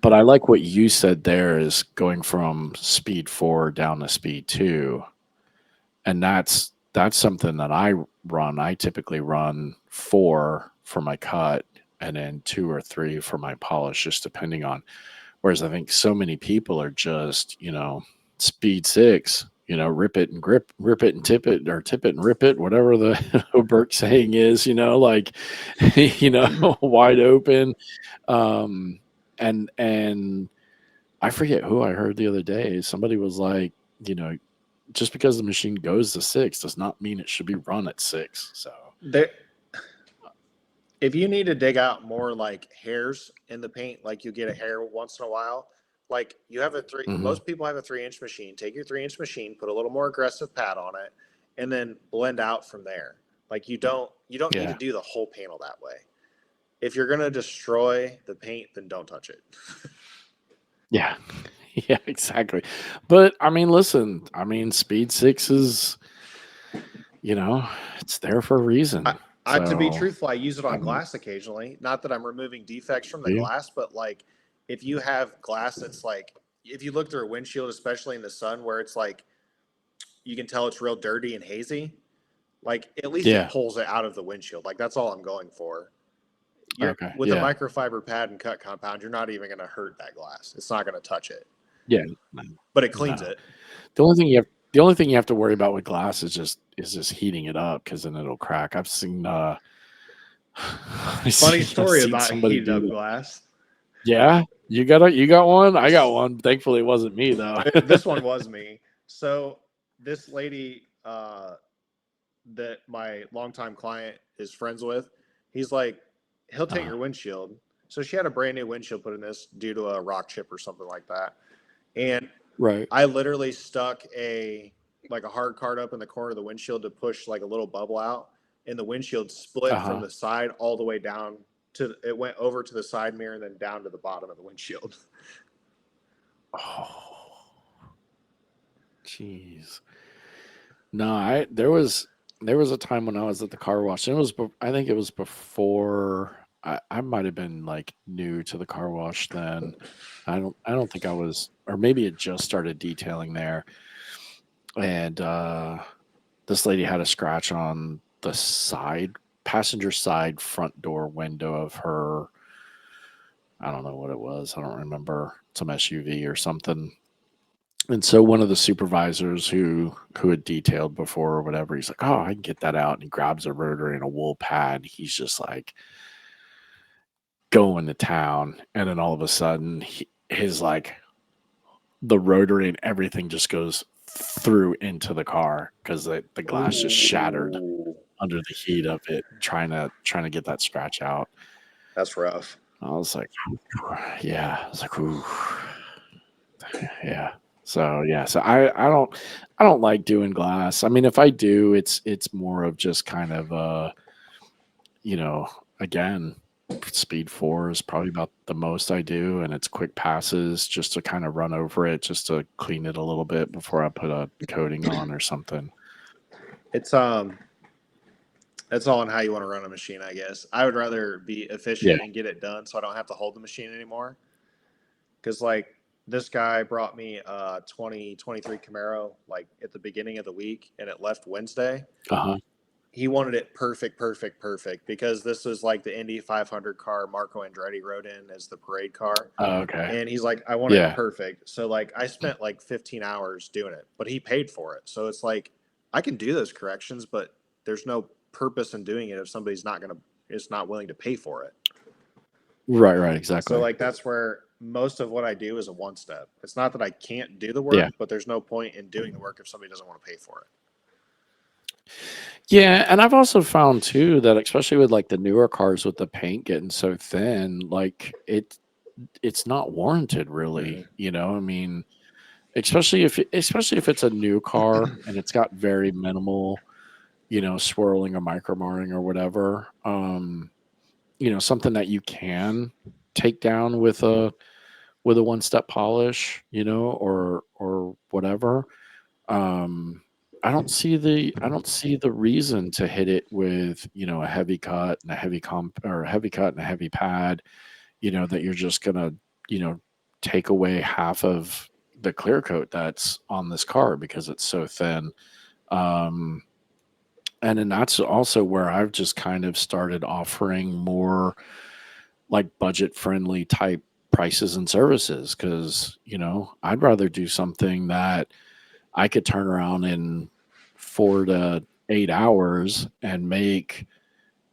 but I like what you said there is going from speed 4 down to speed 2, and that's something that I run. I typically run 4 for my cut and then 2 or 3 for my polish, just depending on. Whereas I think so many people are just, speed 6, rip it and rip it and tip it, or tip it and rip it, whatever the Oberk saying is, like, wide open. Um, and I forget who I heard the other day. Somebody was like, you know, just because the machine goes to 6 does not mean it should be run at 6. So There, if you need to dig out more like hairs in the paint, like you get a hair once in a while, like you have a three, mhm. most people have a 3 inch machine. Take your 3 inch machine, put a little more aggressive pad on it, and then blend out from there. Like you don't need to Yeah, do the whole panel that way. If you're gonna destroy the paint, then don't touch it. yeah, yeah, exactly. But I mean, listen, speed 6 is, you know, it's there for a I, reason. to be So truthful, I use it I on mean, glass occasionally. Not that I'm removing defects from the do you? glass, but like if you have glass that's like, if you look through a windshield, especially in the sun, where it's like you can tell it's real dirty and hazy, like at least it Yeah. pulls it out of the windshield. Like that's all I'm going for. You're Okay. with a Yeah. microfiber pad and cut compound, you're not even going to hurt that glass. It's not going to touch it, Yeah. No. but it cleans No. it. The only thing you have to worry about with glass is just heating it up, because then it'll crack. I've seen Funny I've story seen about somebody heated do up that. glass. Yeah. You got one? I got one. Thankfully it wasn't me though. This one was me. So this lady that my longtime client is friends with, he's like, he'll take uh, your windshield. So she had a brand new windshield put in this due to a rock chip or something like that. And right. I literally stuck a hard card up in the corner of the windshield to push like a little bubble out, and the windshield split from Uh-huh. the side all the way down to it went over to the side mirror and then down to the bottom of the windshield. Oh, jeez. No, there was a time when I was at the car wash, and I think it was before I might have been like new to the car wash then. I don't think I was, or maybe it just started detailing there. And this lady had a scratch on the passenger side front door window of her. I don't know what it was. I don't remember. Some SUV or something. And so one of the supervisors who had detailed before or whatever, he's like, "Oh, I can get that out." And he grabs a rotary and a wool pad. He's just like going to town. And then all of a sudden, his like the rotary and everything just goes through into the car because the glass just shattered Ooh, under the heat of it, trying to get that scratch out. that's rough. I was like, yeah. I was like, ooh, yeah. So yeah. So I don't like doing glass. I mean, if I do, it's more of just kind of you know, again, speed 4 is probably about the most I do, and it's quick passes just to kind of run over it, just to clean it a little bit before I put a coating on or something. It's that's all on how you want to run a machine, I guess. I would rather be Yeah. efficient and get it done so I don't have to hold the machine anymore. Because like this guy brought me a 2023 Camaro like at the beginning of the week and it left Wednesday. Uh-huh. He wanted it perfect, perfect, perfect because this was like the Indy 500 car Marco Andretti rode in as the parade car. Oh, okay. And he's like, I want it Yeah. perfect. So like I spent like 15 hours doing it, but he paid for it. So it's like I can do those corrections, but there's no purpose in doing it if somebody's is not willing to pay for it. Right, So exactly. like that's where most of what I do is a one step. It's not that I can't do the Yeah. work, but there's no point in doing the work if somebody doesn't want to pay for it. Yeah, and I've also found too that especially with like the newer cars with the paint getting so thin, like it's not warranted really, you know? I mean, especially if it's a new car and it's got very minimal, you know, swirling or micromarring or whatever. You know, something that you can take down with a one-step polish, you know, or whatever. Um, I don't see the reason to hit it with, you know, a heavy cut and a heavy comp or a heavy cut and a heavy pad, you know, that you're just gonna, you know, take away half of the clear coat that's on this car because it's so thin. Um, and then that's also where I've just kind of started offering more like budget friendly type prices and services because, you know, I'd rather do something that I could turn around in 4 to 8 hours and make,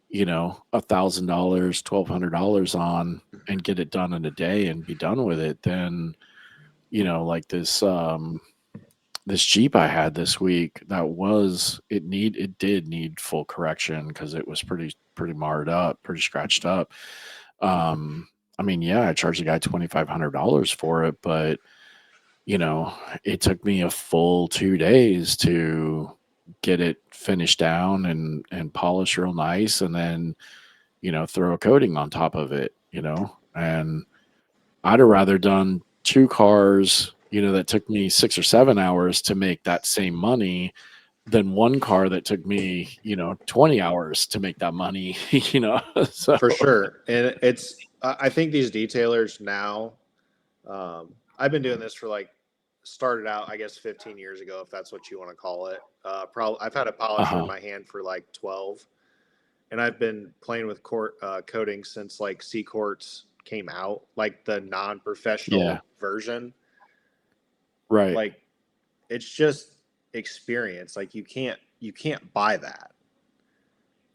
you know, $1,000, $1,200 on and get it done in a day and be done with it than, you know, like this Jeep I had this week that it did need full correction because it was pretty marred up, pretty scratched up. Um, I mean, yeah, I charged the guy $2,500 for it, but you know, it took me a full 2 days to get it finished down and polish real nice, and then you know throw a coating on top of it. You know, and I'd have rather done two cars, you know, that took me 6 or 7 hours to make that same money than one car that took me, you know, 20 hours to make that money, you know. So, For sure. And I think these detailers now, I've been doing this for like, started out, I guess, 15 years ago, if that's what you want to call it. Probably, I've had a polisher in uh-huh. my hand for like 12, and I've been playing with coating since like C Courts came out, like the Yeah, non-professional version. right. Like, it's just experience. Like you can't buy that.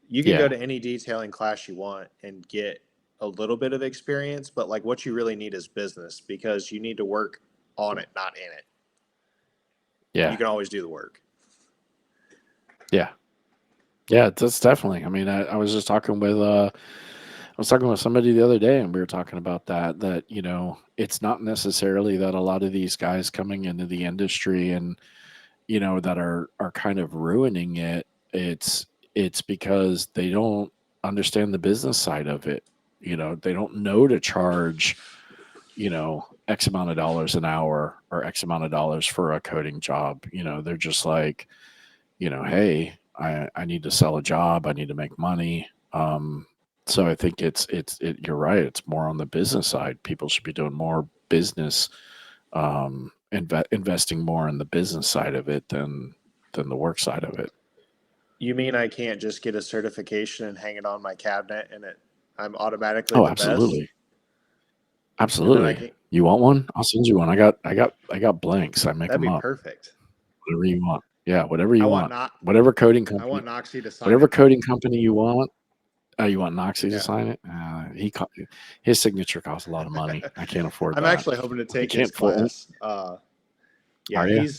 You can go Yeah, to any detailing class you want and get a little bit of experience, but like what you really need is business because you need to work on it, not in it. And you yeah, can always do the work. yeah. Yeah, that's definitely. I mean, I was just talking with I was talking with somebody the other day and we were talking about that, you know, it's not necessarily that a lot of these guys coming into the industry and, you know, that are kind of ruining it. It's because they don't understand the business side of it. You know, they don't know to charge, you know, X amount of dollars an hour or X amount of dollars for a coding job. You know, they're just like, you know, hey, I need to sell a job, I need to make money. So I think you're right. It's more on the business side. People should be doing more business, investing more in the business side of it than the work side of it. You mean I can't just get a certification and hang it on my cabinet and I'm automatically Oh, the best? absolutely, And then I absolutely. can You want one? I'll send you one. I got blanks. I make That'd them be up. perfect. Whatever you want. Yeah, whatever I you want want. not Whatever coding I want company, Noxie to sign whatever it though. coding company you want. Oh, you want Noxie to Yeah. sign it? His signature costs a lot of money. I can't afford I'm that. actually hoping to I take his can't afford it. class. Yeah, Are you?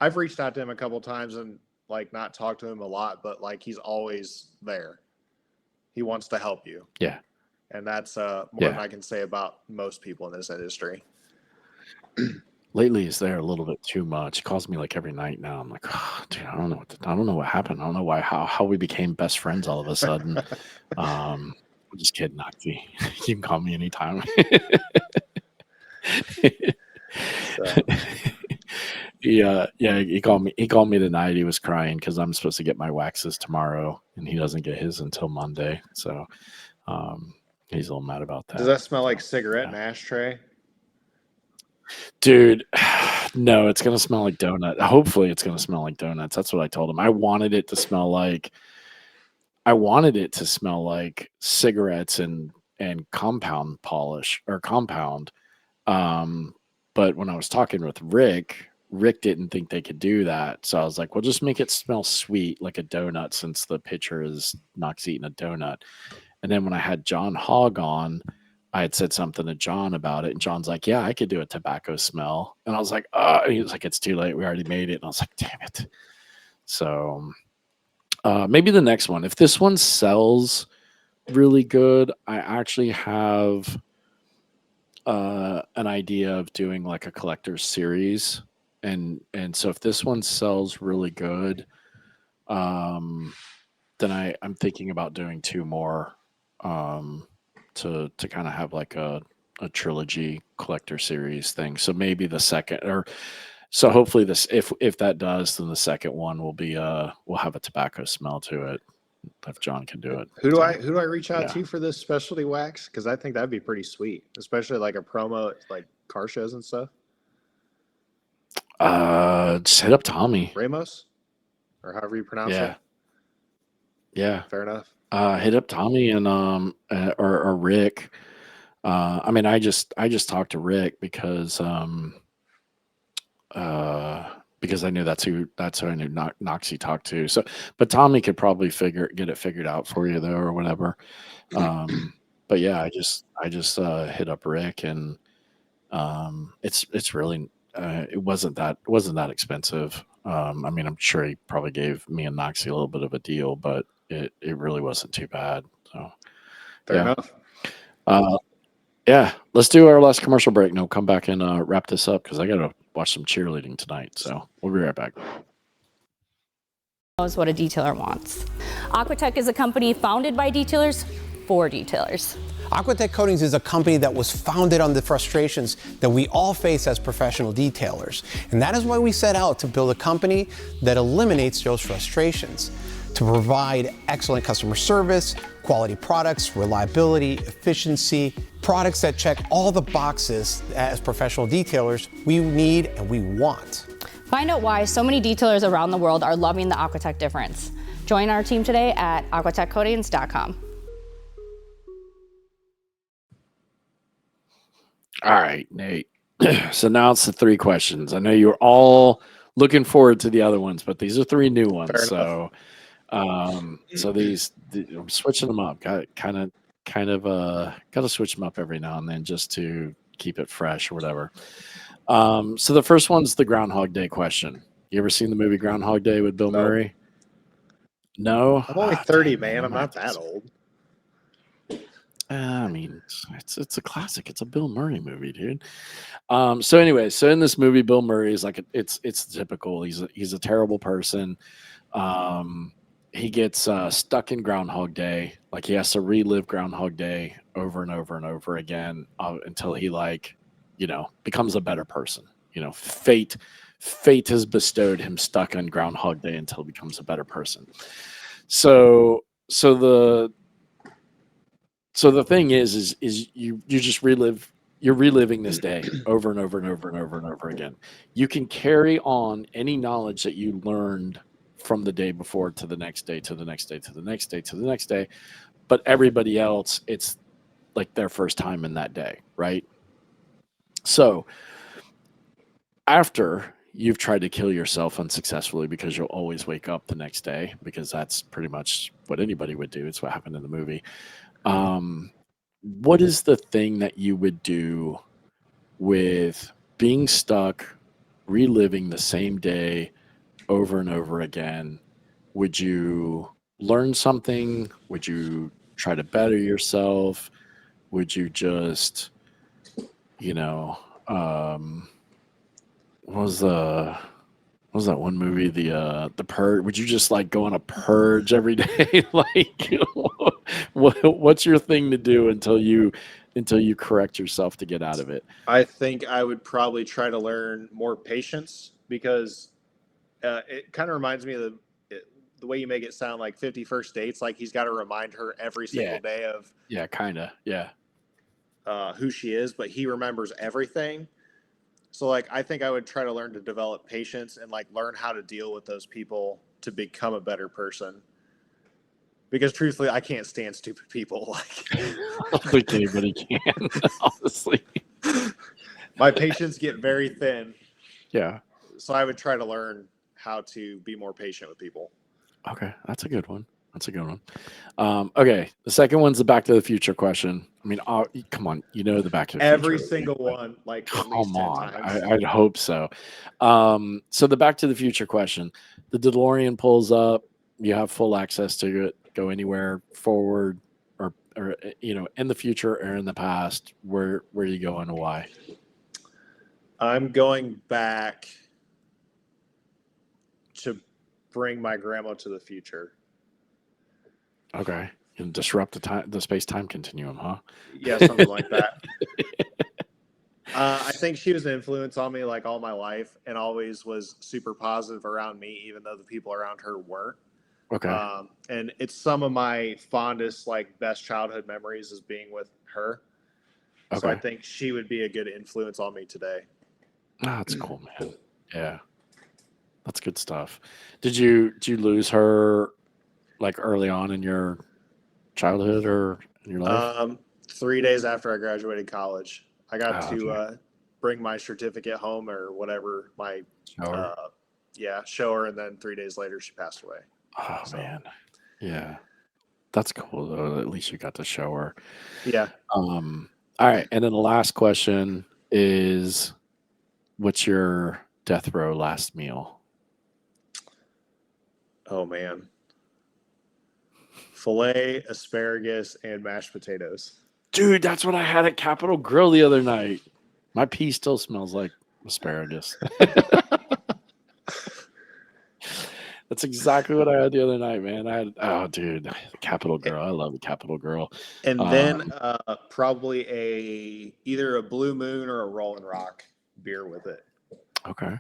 I've reached out to him a couple times and like not talked to him a lot, but like he's always there. He wants to help you. Yeah, And that's more than yeah. I can say about most people in this industry. Lately, he's there a little bit too much. He calls me like every night now. I'm like, oh, dude, I don't know what happened. I don't know why how we became best friends all of a sudden. I'm just kidding, Noxie. You can call me anytime. So Yeah, he called me tonight. He was crying because I'm supposed to get my waxes tomorrow, and he doesn't get his until Monday. So um, he's a little mad about does that. that smell like So cigarette yeah, and ashtray? dude. No, it's gonna smell like donut. Hopefully, it's gonna smell like donuts. That's what I told him. I wanted it to smell like cigarettes and compound polish or compound. Um, but when I was talking with Rick, Rick didn't think they could do that. So I was like, well, just make it smell sweet like a donut, since the picture is Knox eating a donut. And then when I had John Hogg on, I had said something to John about it. And John's like, yeah, I could do a tobacco smell. And I was like, oh, and he was like, it's too late. We already made it. And I was like, damn it. So maybe the next one. If this one sells really good, I actually have an idea of doing like a collector's series. And so if this one sells really good, um, then I'm thinking about doing two more, um, to kind of have like a trilogy collector series thing. So maybe the second, or so hopefully this, if that does, then the second one will be will have a tobacco smell to it, if John can do it. Who do So, I reach out yeah. to for this specialty wax? Because I think that'd be pretty sweet, especially like a promo at like car shows and stuff. Just hit up Tommy. Ramos, or however you pronounce Yeah. it. Yeah. Fair enough. Hit up Tommy and or Rick. I mean, I just talked to Rick because I knew that's who I knew Noxie talked to. So, but Tommy could probably get it figured out for you though, or whatever. But yeah, I just hit up Rick, and it's really it wasn't that expensive. I mean, I'm sure he probably gave me and Noxie a little bit of a deal, but it really wasn't too bad. So Fair enough. Yeah, let's do our last commercial break, and we'll come back and wrap this up because I got to watch some cheerleading tonight. So we'll be right back. Knows what a detailer wants. Aquatech is a company founded by detailers for detailers. Aquatech Coatings is a company that was founded on the frustrations that we all face as professional detailers. And that is why we set out to build a company that eliminates those frustrations, to provide excellent customer service, quality products, reliability, efficiency, products that check all the boxes as professional detailers we need and we want. Find out why so many detailers around the world are loving the Aquatech difference. Join our team today at aquatechcoatings.com. All right, Nate. So now it's the three questions. I know you're all looking forward to the other ones, but these are three new ones. Fair So, so I'm switching them up. Got to switch them up every now and then just to keep it fresh or whatever. So the first one's the Groundhog Day question. You ever seen the movie Groundhog Day with Bill Murray? No. I'm only 30, man. I'm not that old. I mean, it's a classic. It's a Bill Murray movie, dude. So anyway, so in this movie, Bill Murray is like it's typical. He's a terrible person. He gets stuck in Groundhog Day. Like he has to relive Groundhog Day over and over and over again until he becomes a better person. Fate has bestowed him stuck on Groundhog Day until he becomes a better person. So the thing is you just you're reliving this day over and over and over and over and over again. You can carry on any knowledge that you learned from the day before to the next day, to the next day, to the next day, to the next day. But everybody else, it's like their first time in that day, right? So after you've tried to kill yourself unsuccessfully, because you'll always wake up the next day, because that's pretty much what anybody would do. It's what happened in the movie. What is the thing that you would do with being stuck, reliving the same day over and over again? Would you learn something? Would you try to better yourself? Would you just, what was that one movie? The Purge. Would you just like go on a purge every day? Like, what's your thing to do until you correct yourself to get out of it? I think I would probably try to learn more patience, because it kind of reminds me of the way you make it sound like 50 First Dates. Like he's got to remind her every single day of who she is, but he remembers everything. So like I think I would try to learn to develop patience and like learn how to deal with those people to become a better person. Because truthfully, I can't stand stupid people. Like I don't think anybody can, honestly. My patience get very thin. Yeah. so I would try to learn how to be more patient with people. Okay, that's a good one. That's a good one. Okay, the second one's the Back to the Future question. I mean, come on, you know the Back to the Every Future. single one, like at least Come 10 on, times. I'd hope so. So the Back to the Future question: the DeLorean pulls up, you have full access to it, go anywhere forward, or in the future or in the past. Where you go and why? I'm going back to bring my grandma to the future. Okay, and disrupt the space time continuum, huh? Yeah, something like that. I think she was an influence on me like all my life, and always was super positive around me, even though the people around her weren't. Okay. And it's some of my fondest, like best childhood memories is being with her. So I Okay. think she would be a good influence on me today. That's cool, man. Yeah, that's good stuff. Did you lose her like early on in your childhood or in your life? 3 days after I graduated college, I got Oh, to okay. bring my certificate home or whatever, my Shower. show her, and then 3 days later she passed away. Oh So man. Yeah. That's cool though. At least you got to show her. yeah. All right. And then the last question is, what's your death row last meal? Oh man. Filet, asparagus, and mashed potatoes. Dude, that's what I had at Capitol Grill the other night. My pee still smells like asparagus. That's exactly what I had the other night, man. Dude, the Capitol Grill. I love the Capitol Grill. And then probably either a Blue Moon or a Rolling Rock beer with it. Okay.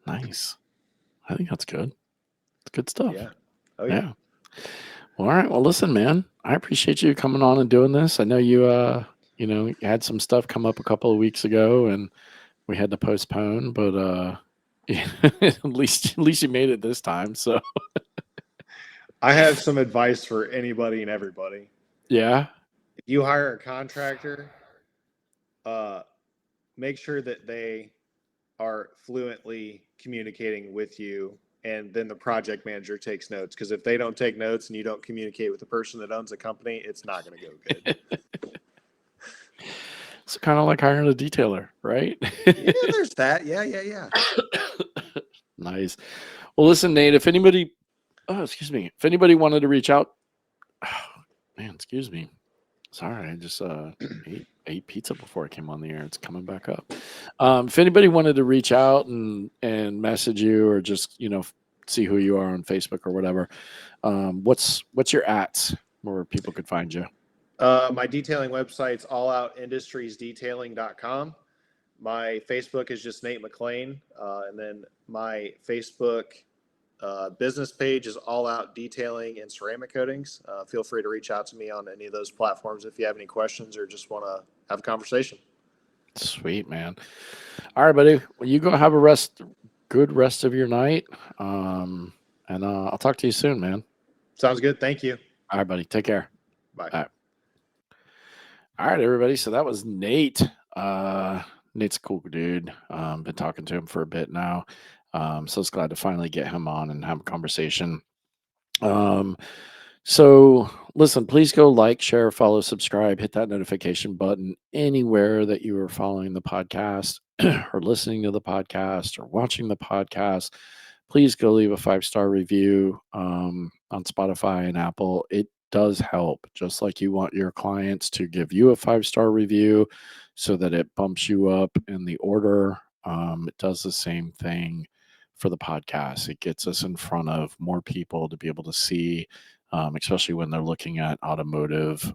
Nice. I think that's good. It's good stuff. Yeah. Oh yeah. Well, all right. Well, listen, man. I appreciate you coming on and doing this. I know you you had some stuff come up a couple of weeks ago and we had to postpone, but at least you made it this time. So I have some advice for anybody and everybody. yeah. If you hire a contractor, make sure that they are fluently communicating with you, and then the project manager takes notes. Because if they don't take notes and you don't communicate with the person that owns the company, it's not going to go good. It's kind of like hiring a detailer, right? Yeah, there's that. Yeah. Nice. Well, listen, Nate, if anybody wanted to reach out, man, excuse me. Sorry, I just ate pizza before I came on the air. It's coming back up. If anybody wanted to reach out and message you or just see who you are on Facebook or whatever, what's your ats where people could find you? My detailing website's alloutindustriesdetailing.com. My Facebook is just Nate Mcclain, and then my Facebook business page is All Out Detailing and Ceramic Coatings. Feel free to reach out to me on any of those platforms if you have any questions or just want to have a conversation. Sweet, man. All right, buddy. Well, you go have a good rest of your night. And I'll talk to you soon, man. Sounds good. Thank you. All right, buddy. Take care. Bye. All right, everybody. So that was Nate. Nate's a cool dude. Been talking to him for a bit now. So it's glad to finally get him on and have a conversation. So listen, please go like, share, follow, subscribe, hit that notification button anywhere that you are following the podcast or listening to the podcast or watching the podcast. Please go leave a 5-star review on Spotify and Apple. It does help, just like you want your clients to give you a 5-star review so that it bumps you up in the order. It does the same thing for the podcast. It gets us in front of more people to be able to see, especially when they're looking at automotive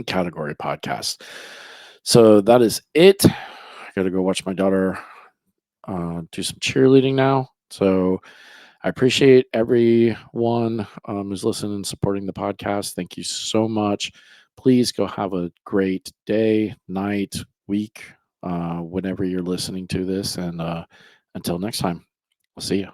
category podcasts. So that is it. I got to go watch my daughter do some cheerleading now. So I appreciate everyone who's listening and supporting the podcast. Thank you so much. Please go have a great day, night, week, whenever you're listening to this. And until next time, we'll see you.